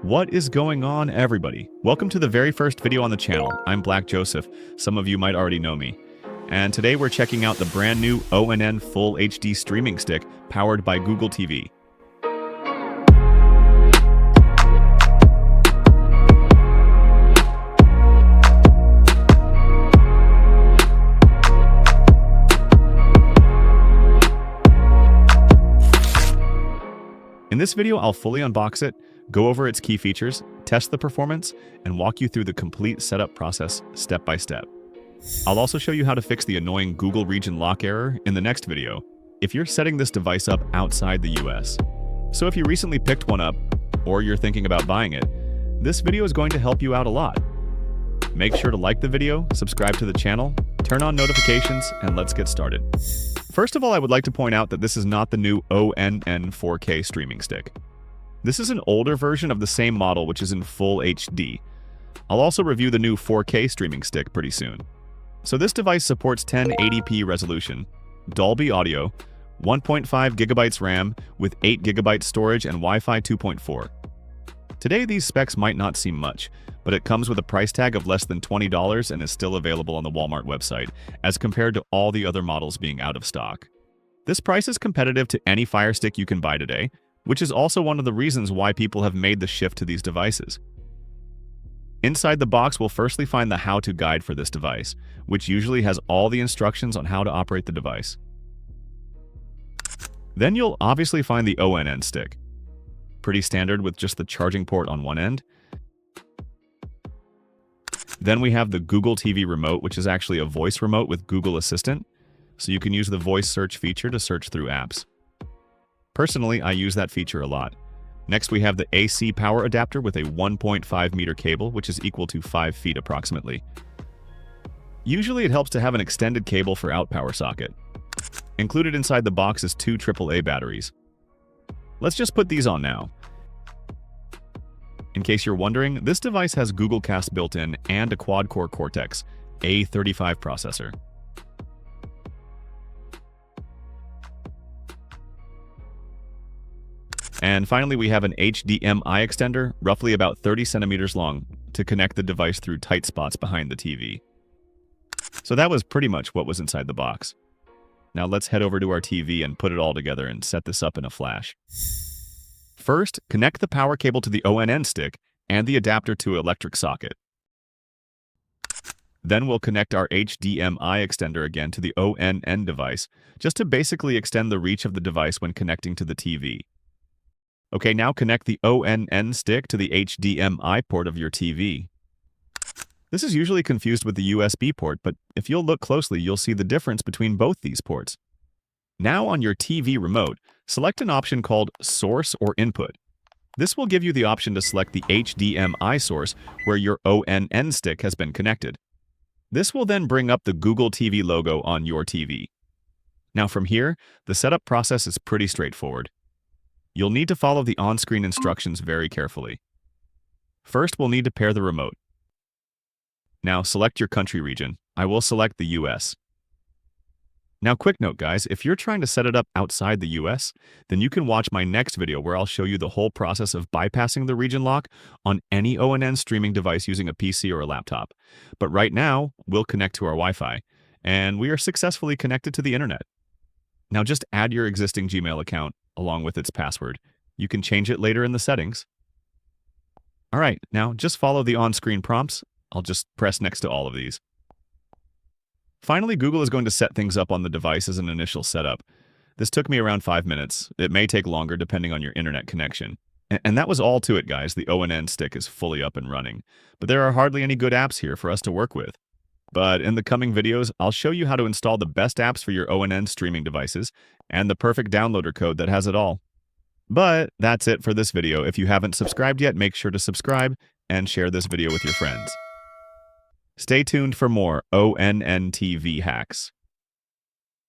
What is going on, everybody? Welcome to the very first video on the channel. I'm Black Joseph. Some of you might already know me. And today we're checking out the brand new ONN Full HD streaming stick powered by Google TV. In this video, I'll fully unbox it, go over its key features, test the performance, and walk you through the complete setup process step by step. I'll also show you how to fix the annoying Google region lock error in the next video if you're setting this device up outside the US. So if you recently picked one up, or you're thinking about buying it, this video is going to help you out a lot. Make sure to like the video, subscribe to the channel, turn on notifications, and let's get started. First of all, I would like to point out that this is not the new ONN 4K streaming stick. This is an older version of the same model, which is in full HD. I'll also review the new 4K streaming stick pretty soon. So this device supports 1080p resolution, Dolby audio, 1.5 GB RAM with 8 GB storage and Wi-Fi 2.4. Today these specs might not seem much, but it comes with a price tag of less than $20 and is still available on the Walmart website, as compared to all the other models being out of stock. This price is competitive to any Fire Stick you can buy today, which is also one of the reasons why people have made the shift to these devices. Inside the box, we'll firstly find the how-to guide for this device, which usually has all the instructions on how to operate the device. Then you'll obviously find the ONN Stick. Pretty standard with just the charging port on one end. Then we have the Google TV remote, which is actually a voice remote with Google Assistant, so you can use the voice search feature to search through apps. Personally, I use that feature a lot. Next, we have the AC power adapter with a 1.5 meter cable, which is equal to 5 feet approximately. Usually it helps to have an extended cable for out power socket. Included inside the box is 2 AAA batteries. Let's just put these on now. In case you're wondering, this device has Google Cast built in and a quad-core Cortex A35 processor. And finally, we have an HDMI extender, roughly about 30 centimeters long, to connect the device through tight spots behind the TV. So that was pretty much what was inside the box. Now let's head over to our TV and put it all together and set this up in a flash. First, connect the power cable to the ONN stick and the adapter to electric socket. Then we'll connect our HDMI extender again to the ONN device, just to basically extend the reach of the device when connecting to the TV. Okay, now connect the ONN stick to the HDMI port of your TV. This is usually confused with the USB port, but if you'll look closely, you'll see the difference between both these ports. Now on your TV remote, select an option called Source or Input. This will give you the option to select the HDMI source where your ONN stick has been connected. This will then bring up the Google TV logo on your TV. Now from here, the setup process is pretty straightforward. You'll need to follow the on-screen instructions very carefully. First, we'll need to pair the remote. Now select your country region. I will select the US. Now quick note guys, if you're trying to set it up outside the US, then you can watch my next video where I'll show you the whole process of bypassing the region lock on any ONN streaming device using a PC or a laptop. But right now, we'll connect to our Wi-Fi, and we are successfully connected to the internet. Now just add your existing Gmail account along with its password. You can change it later in the settings. All right, now just follow the on-screen prompts. I'll just press next to all of these. Finally, Google is going to set things up on the device as an initial setup. This took me around 5 minutes. It may take longer depending on your internet connection. And that was all to it, guys. The ONN stick is fully up and running. But there are hardly any good apps here for us to work with. But in the coming videos, I'll show you how to install the best apps for your ONN streaming devices and the perfect downloader code that has it all. But that's it for this video. If you haven't subscribed yet, make sure to subscribe and share this video with your friends. Stay tuned for more ONN TV hacks.